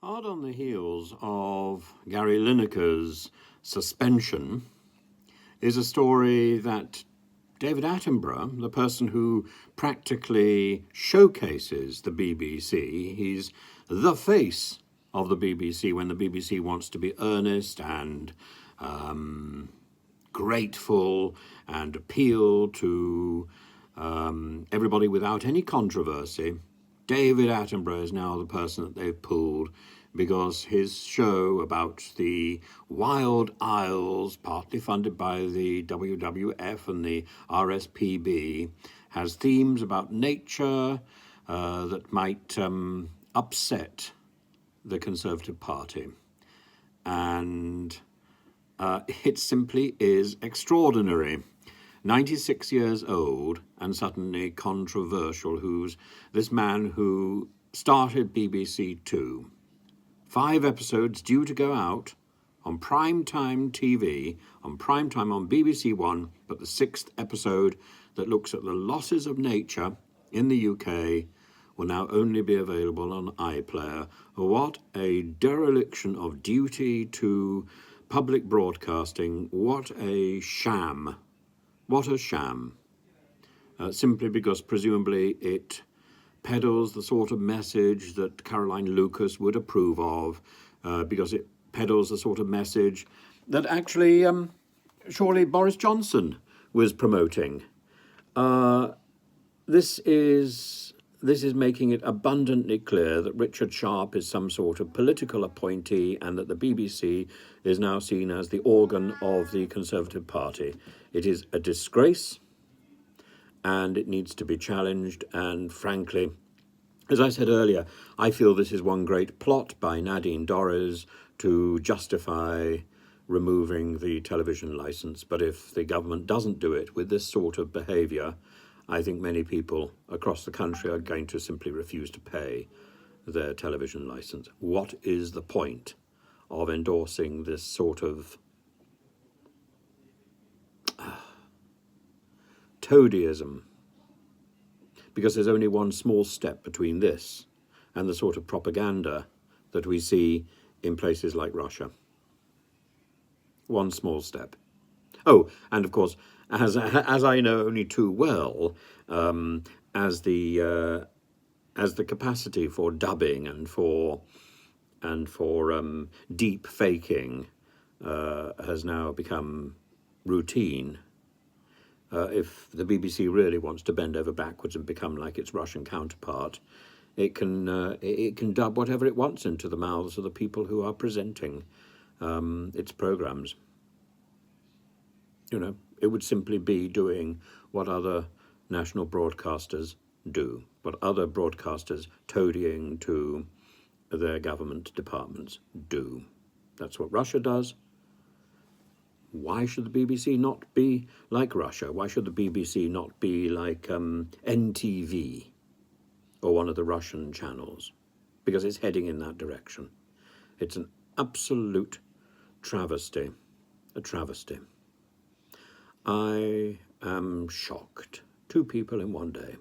Hard on the heels of Gary Lineker's suspension is a story that David Attenborough, the person who practically showcases the BBC, he's the face of the BBC when the BBC wants to be earnest and grateful and appeal to everybody without any controversy. David Attenborough is now the person that they've pulled because his show about the Wild Isles, partly funded by the WWF and the RSPB, has themes about nature that might upset the Conservative Party. And it simply is extraordinary. 96 years old and suddenly controversial. Who's this man who started BBC Two? 5 episodes due to go out on primetime TV, on primetime on BBC One, but the 6th episode that looks at the losses of nature in the UK will now only be available on iPlayer. What a dereliction of duty to public broadcasting. What a sham. What a sham. Simply because presumably it peddles the sort of message that Caroline Lucas would approve of, because it peddles the sort of message that actually surely Boris Johnson was promoting. This is making it abundantly clear that Richard Sharp is some sort of political appointee and that the BBC is now seen as the organ of the Conservative Party. It is a disgrace and it needs to be challenged, and frankly, as I said earlier, I feel this is one great plot by Nadine Dorries to justify removing the television licence. But if the government doesn't do it with this sort of behaviour, I think many people across the country are going to simply refuse to pay their television licence. What is the point of endorsing this sort of toadyism? Because there's only one small step between this and the sort of propaganda that we see in places like Russia. One small step. Oh, and of course, as I know only too well, as the capacity for dubbing and for deep faking has now become routine. If the BBC really wants to bend over backwards and become like its Russian counterpart, it can dub whatever it wants into the mouths of the people who are presenting its programmes. You know, it would simply be doing what other national broadcasters do, what other broadcasters toadying to their government departments do. That's what Russia does. Why should the BBC not be like Russia? Why should the BBC not be like NTV or one of the Russian channels? Because it's heading in that direction. It's an absolute travesty, a travesty. I am shocked. 2 people in one day.